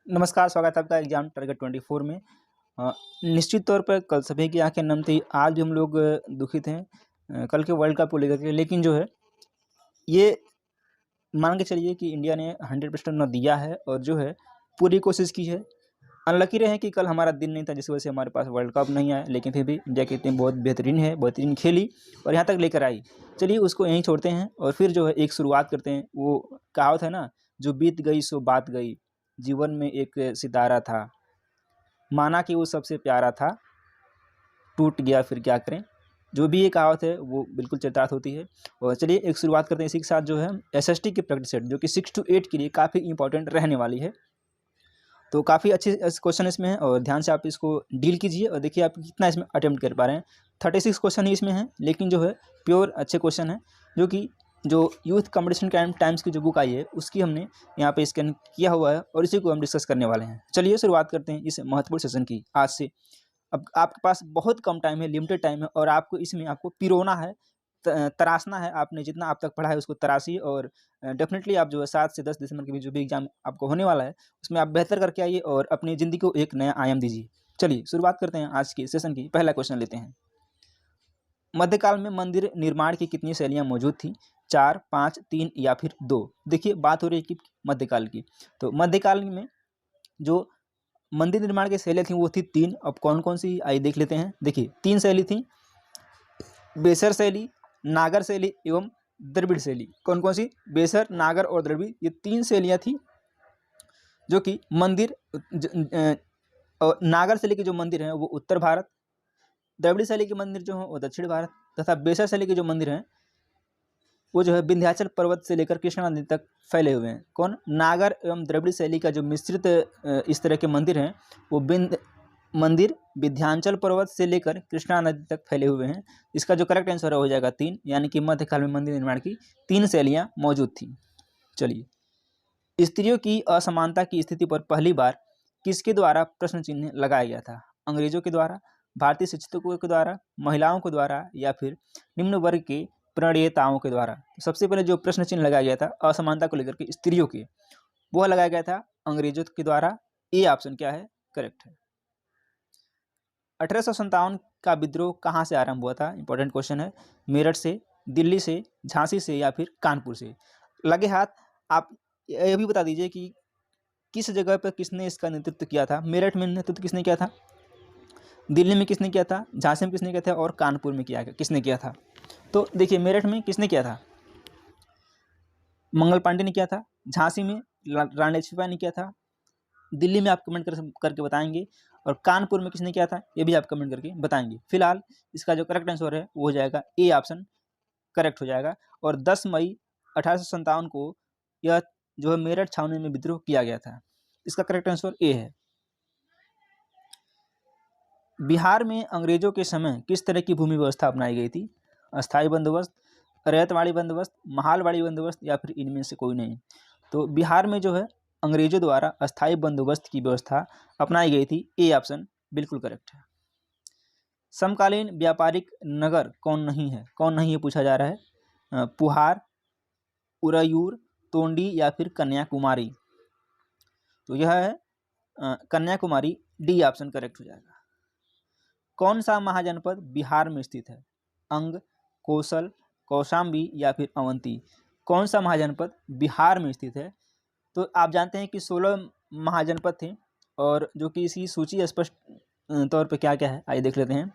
नमस्कार, स्वागत है आपका एग्जाम टारगेट 24 में। निश्चित तौर पर कल सभी की आंखें नम थी। आज भी हम लोग दुखित हैं कल के वर्ल्ड कप को लेकर के। लेकिन जो है ये मान के चलिए कि इंडिया ने 100% न दिया है और जो है पूरी कोशिश की है। अनलकी रहे कि कल हमारा दिन नहीं था, जिस वजह से हमारे पास वर्ल्ड कप नहीं आया। लेकिन फिर भी इंडिया की टीम बहुत बेहतरीन खेली और यहाँ तक लेकर आई। चलिए उसको यहीं छोड़ते हैं और फिर जो है एक शुरुआत करते हैं। वो कहावत है ना, जो बीत गई सो बात गई। जीवन में एक सितारा था, माना कि वो सबसे प्यारा था, टूट गया फिर क्या करें। जो भी ये कहावत है वो बिल्कुल चरितार्थ होती है। और चलिए एक शुरुआत करते हैं इसी के साथ। जो है एसएसटी की प्रैक्टिस सेट जो कि 6 to 8 के लिए काफ़ी इंपॉर्टेंट रहने वाली है। तो काफ़ी अच्छे क्वेश्चन इसमें है और ध्यान से आप इसको डील कीजिए और देखिए आप कितना इसमें अटेम्प्ट कर पा रहे हैं। 36 क्वेश्चन ही इसमें हैं, लेकिन जो है प्योर अच्छे क्वेश्चन हैं, जो कि जो यूथ कंपटीशन टाइम्स की जो बुक आई है उसकी हमने यहाँ पे स्कैन किया हुआ है और इसी को हम डिस्कस करने वाले हैं। चलिए शुरुआत करते हैं इस महत्वपूर्ण सेशन की आज से। अब आपके पास बहुत कम टाइम है, लिमिटेड टाइम है और आपको इसमें आपको पिरोना है, तराशना है। आपने जितना आप तक पढ़ा है उसको तराशिए और डेफिनेटली आप जो है 7 से 10 दिसंबर के बीच जो भी एग्जाम आपको होने वाला है उसमें आप बेहतर करके आइए और अपनी ज़िंदगी को एक नया आयाम दीजिए। चलिए शुरुआत करते हैं आज की सेशन की। पहला क्वेश्चन लेते हैं। मध्यकाल में मंदिर निर्माण की कितनी शैलियाँ मौजूद थी? 4, 5, 3 या फिर 2? देखिए बात हो रही है कि मध्यकाल की। तो मध्यकाल में जो मंदिर निर्माण की शैलियाँ थी वो थी 3। अब कौन कौन सी आइए देख लेते हैं। देखिए 3 शैली थी, बेसर शैली, नागर शैली एवं द्रविड़ शैली। कौन कौन सी? बेसर, नागर और द्रविड़, ये 3 शैलियाँ थी जो कि मंदिर नागर शैली के जो मंदिर हैं वो उत्तर भारत, द्रविड़ शैली के मंदिर जो हैं वो दक्षिण भारत, तथा बेसर शैली के जो मंदिर हैं वो जो है विंध्याचल पर्वत से लेकर कृष्णा नदी तक फैले हुए हैं। कौन? नागर एवं द्रविड़ शैली का जो मिश्रित इस तरह के मंदिर हैं वो मंदिर विंध्याचल पर्वत से लेकर कृष्णा नदी तक फैले हुए हैं। इसका जो करेक्ट आंसर हो जाएगा 3, यानी कि मध्यकाल में मंदिर निर्माण की 3 शैलियाँ मौजूद थी। चलिए, स्त्रियों की असमानता की स्थिति पर पहली बार किसके द्वारा प्रश्न चिन्ह लगाया गया था? अंग्रेजों के द्वारा, भारतीय शिक्षकों के द्वारा, महिलाओं के द्वारा या फिर निम्न वर्ग के प्रणेताओं के द्वारा? तो सबसे पहले जो प्रश्न चिन्ह लगाया गया था असमानता को लेकर के स्त्रियों के, वह लगाया गया था अंग्रेजों के द्वारा। ए ऑप्शन क्या है? करेक्ट है। 1857 का विद्रोह कहाँ से आरंभ हुआ था? इंपॉर्टेंट क्वेश्चन है। मेरठ से, दिल्ली से, झांसी से या फिर कानपुर से? लगे हाथ। आप ये भी बता दीजिए कि किस जगह पर किसने इसका नेतृत्व किया था। मेरठ में नेतृत्व किसने किया था, दिल्ली में किसने किया था, झांसी में किसने किया था और कानपुर में किसने किया था? तो देखिए मेरठ में किसने किया था? मंगल पांडे ने किया था। झांसी में रानी लक्ष्मीबाई ने किया था। दिल्ली में आप कमेंट करके बताएंगे। और कानपुर में किसने किया था ये भी आप कमेंट करके बताएंगे। फिलहाल इसका जो करेक्ट आंसर है वो हो जाएगा ए ऑप्शन करेक्ट हो जाएगा। और 10 मई 1857 को यह जो है मेरठ छावनी में विद्रोह किया गया था। इसका करेक्ट आंसर ए है। बिहार में अंग्रेजों के समय किस तरह की भूमि व्यवस्था अपनाई गई थी? अस्थायी बंदोबस्त, रैयतवाड़ी बंदोबस्त, महालवाड़ी बंदोबस्त या फिर इनमें से कोई नहीं? तो बिहार में जो है अंग्रेजों द्वारा अस्थायी बंदोबस्त की व्यवस्था अपनाई गई थी। ए ऑप्शन बिल्कुल करेक्ट है। समकालीन व्यापारिक नगर कौन नहीं है? कौन नहीं है पूछा जा रहा है। पुहार, उरयूर, तोंडी या फिर कन्याकुमारी? तो यह है कन्याकुमारी। डी ऑप्शन करेक्ट हो जाएगा। कौन सा महाजनपद बिहार में स्थित है? अंग, कौशल, कौशाम्बी या फिर अवंती? कौन सा महाजनपद बिहार में स्थित है? तो आप जानते हैं कि 16 महाजनपद थे और जो कि इसी सूची स्पष्ट तौर पे क्या क्या है आइए देख लेते हैं।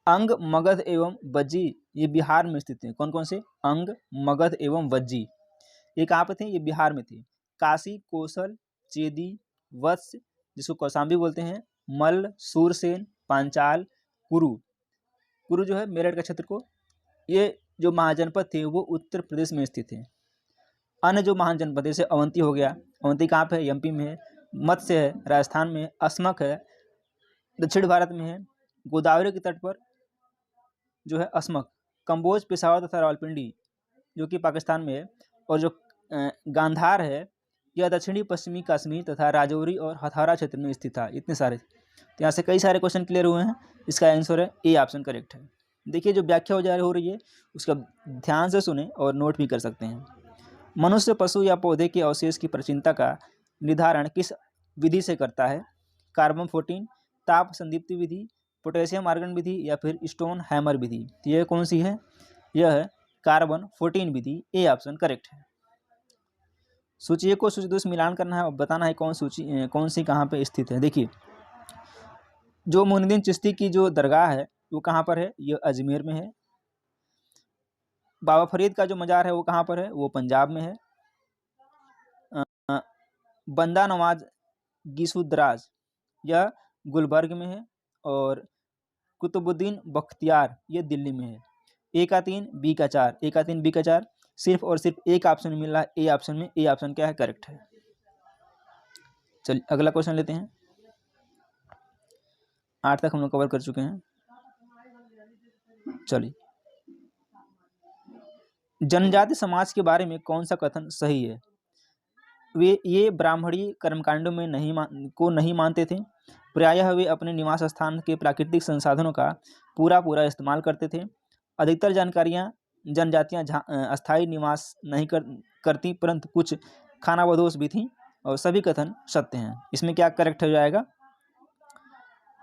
अंग, मगध एवं वज्जी ये बिहार में स्थित हैं। कौन कौन से? अंग, मगध एवं वज्जी ये कहाँ पे थे? ये बिहार में थे। काशी, कौशल, चेदी, वत्स जिसको कौशाम्बी बोलते हैं, मल्ल, सूरसेन, पांचाल, कुरु। कुरु जो है मेरठ का क्षेत्र को, ये जो महाजनपद थे वो उत्तर प्रदेश में स्थित थे। अन्य जो महाजनपद जैसे अवंती हो गया, अवंती कहाँ पे है? एमपी में है। मत्स्य है राजस्थान में है। अस्मक है दक्षिण भारत में है। गोदावरी के तट पर जो है अस्मक। कंबोज, पेशावर तथा रावलपिंडी जो कि पाकिस्तान में है। और जो गांधार है यह दक्षिणी पश्चिमी कश्मीर तथा राजौरी और हथौरा क्षेत्र में स्थित था। इतने सारे, तो यहाँ से कई सारे क्वेश्चन क्लियर हुए हैं। इसका आंसर है ए ऑप्शन करेक्ट है। देखिए जो व्याख्या हो रही है उसका ध्यान से सुने और नोट भी कर सकते हैं। मनुष्य, पशु या पौधे के अवशेष की प्राचीनता का निर्धारण किस विधि से करता है? कार्बन 14, ताप संदीप्ति विधि, पोटेशियम आर्गन विधि या फिर स्टोन हैमर विधि? तो यह कौन सी है? यह है carbon 14 Vidhi. A option correct है। सूची एक को सूची दो से मिलान करना है और बताना है कौन सी कहाँ पे स्थित है। देखिए, जो मोइनुद्दीन चिश्ती की जो दरगाह है वो कहाँ पर है? ये अजमेर में है। बाबा फरीद का जो मज़ार है वो कहाँ पर है? वो पंजाब में है। बंदा नवाज गिसुद्राज यह गुलबर्ग में है। और कुतुबुद्दीन बख्तियार ये दिल्ली में है। ए का 3 बी का 4, ए का 3 बी का 4, सिर्फ और सिर्फ एक ऑप्शन मिल रहा है ए ऑप्शन में। ए ऑप्शन क्या है? करेक्ट है। चलिए अगला क्वेश्चन लेते हैं। 8 तक हम लोग कवर कर चुके हैं। चलिए, जनजाति समाज के बारे में कौन सा कथन सही है? वे ये ब्राह्मणी कर्मकांडों में नहीं मानते थे। प्रायः वे अपने निवास स्थान के प्राकृतिक संसाधनों का पूरा इस्तेमाल करते थे। अधिकतर जनजातियां अस्थायी निवास नहीं करती, परंतु कुछ खानाबदोश भी थीं और सभी कथन सत्य हैं। इसमें क्या करेक्ट हो जाएगा?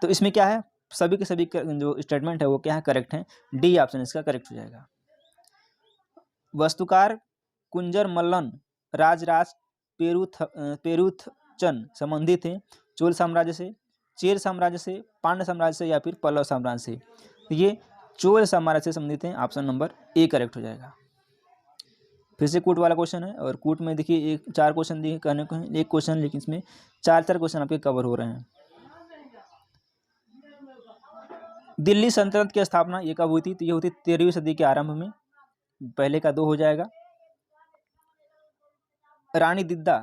तो इसमें क्या है? सभी के सभी जो स्टेटमेंट है वो क्या है? करेक्ट है। डी ऑप्शन इसका करेक्ट हो जाएगा। वास्तुकार कुंजर मल्लन राजराज पेरुथचन संबंधित थे चोल साम्राज्य से, चेर साम्राज्य से, पांड्य साम्राज्य से या फिर पल्लव साम्राज्य से? तो ये चोल साम्राज्य से संबंधित हैं। ऑप्शन नंबर ए करेक्ट हो जाएगा। फिर से कूट वाला क्वेश्चन है और कूट में देखिए 4 क्वेश्चन दिए करने को हैं, एक क्वेश्चन, लेकिन इसमें 4 क्वेश्चन आपके कवर हो रहे हैं। दिल्ली सल्तनत की स्थापना ये कब हुई थी? तो ये हुई थी 13वीं सदी के आरंभ में। पहले का 2 हो जाएगा। रानी दिद्दा,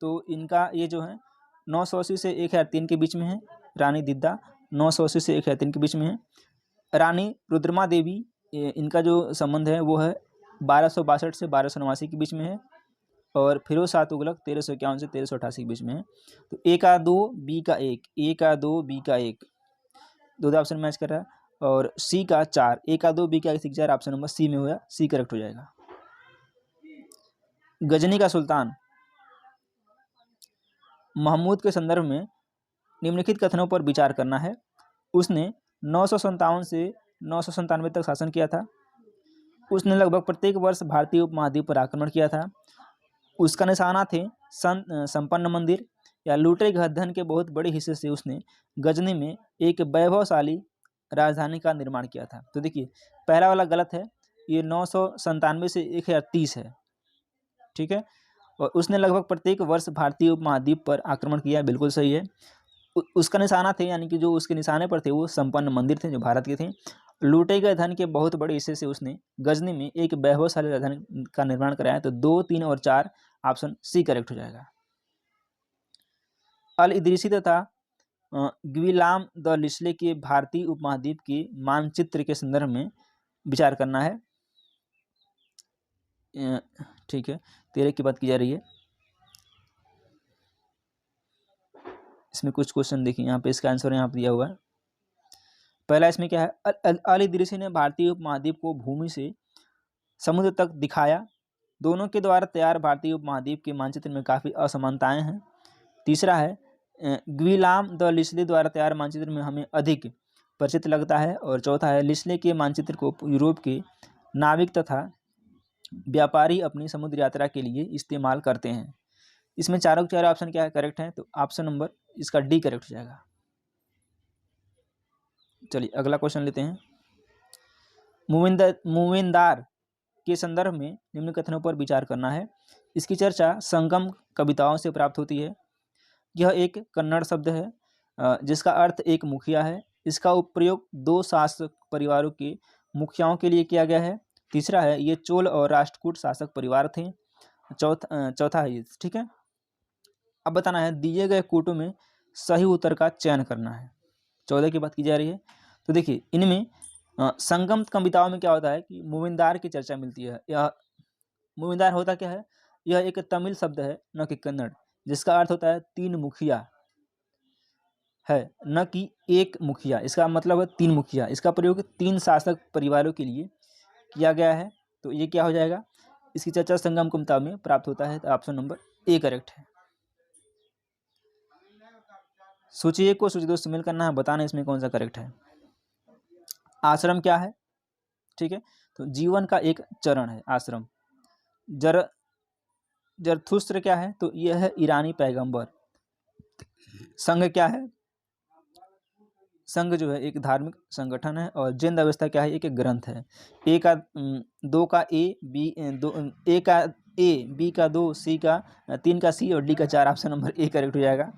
तो इनका ये जो है 980 से 1003 के बीच में है। रानी दिद्दा 980 से 1003 के बीच में है। रानी रुद्रमा देवी, इनका जो संबंध है वो है 1262 से 1289 के बीच में है। और फिरोज शाह तुगलक 1351 से 1388 के बीच में है। तो ए का 2 बी का 1, ए का 2 बी का 1, दो ऑप्शन मैच कर रहा है। और सी का 4, ए का 2 बी का 1 सी 4, ऑप्शन नंबर सी में होगा, सी करेक्ट हो जाएगा। गजनी का सुल्तान महमूद के संदर्भ में निम्नलिखित कथनों पर विचार करना है। उसने 957 से 997 तक शासन किया था। उसने लगभग प्रत्येक वर्ष भारतीय उपमहाद्वीप पर आक्रमण किया था। उसका निशाना थे संपन्न मंदिर या लूटे गए धन के बहुत बड़े हिस्से से उसने गजनी में एक वैभवशाली राजधानी का निर्माण किया था। तो देखिए, पहला वाला गलत है, ये 997 से 1030 है, ठीक है। और उसने लगभग प्रत्येक वर्ष भारतीय उपमहाद्वीप पर आक्रमण किया, बिल्कुल सही है। उसका निशाना थे, यानी कि जो उसके निशाने पर थे वो संपन्न मंदिर थे जो भारत के थे। लूटे गए धन के बहुत बड़े हिस्से से उसने गजनी में एक वैभवशाली राजधानी का निर्माण कराया। तो 2, 3 और 4 ऑप्शन सी करेक्ट हो जाएगा। अल इदरीसी तथा ग्विलाम द लिस्ले के भारतीय उपमहाद्वीप के मानचित्र के संदर्भ में विचार करना है। ठीक है, 13 की बात की जा रही है। इसमें कुछ क्वेश्चन देखिए, यहाँ पे इसका आंसर यहाँ पे दिया हुआ है। पहला इसमें क्या है? अल इदरीसी ने भारतीय उपमहाद्वीप को भूमि से समुद्र तक दिखाया। दोनों के द्वारा तैयार भारतीय उपमहाद्वीप के मानचित्र में काफ़ी असमानताएं हैं। तीसरा है ग्विलाम द लिस्ले द्वारा तैयार मानचित्र में हमें अधिक परिचित लगता है। और चौथा है लिस्ले के मानचित्र को यूरोप के नाविक तथा व्यापारी अपनी समुद्र यात्रा के लिए इस्तेमाल करते हैं। इसमें चारों के चारों ऑप्शन क्या है? करेक्ट है। तो ऑप्शन नंबर इसका डी करेक्ट हो जाएगा। चलिए अगला क्वेश्चन लेते हैं। मूविंदार के संदर्भ में निम्न कथनों पर विचार करना है। इसकी चर्चा संगम कविताओं से प्राप्त होती है। यह एक कन्नड़ शब्द है जिसका अर्थ एक मुखिया है। इसका उपयोग 2 शासक परिवारों के मुखियाओं के लिए किया गया है। तीसरा है ये चोल और राष्ट्रकूट शासक परिवार थे। चौथा है ये, ठीक है। अब बताना है दिए गए कूटों में सही उत्तर का चयन करना है। 14 की बात की जा रही है। तो देखिए, इनमें संगम कविताओं में क्या होता है कि मूविंदार की चर्चा मिलती है। यह मूविंदार होता क्या है? यह एक तमिल शब्द है, न कि कन्नड़, जिसका अर्थ होता है 3 मुखिया है, न कि एक मुखिया। इसका मतलब है 3 मुखिया। इसका प्रयोग 3 शासक परिवारों के लिए किया गया है। तो ये क्या हो जाएगा? इसकी चर्चा संगम कविताओं में प्राप्त होता है। तो ऑप्शन नंबर ए करेक्ट है। सूची 1 को सूची 2 से मेल करना है, बताना इसमें कौन सा करेक्ट है। आश्रम क्या है? ठीक है, तो जीवन का एक चरण है आश्रम। जरथुस्त्र क्या है? तो यह है ईरानी पैगंबर। संघ क्या है? संघ जो है एक धार्मिक संगठन है। और जैन अवस्था क्या है? एक ग्रंथ है। ए का 2 का ए, बी दो ए का ए, बी का 2, सी का 3 का सी और डी का 4, ऑप्शन नंबर ए करेक्ट हो जाएगा।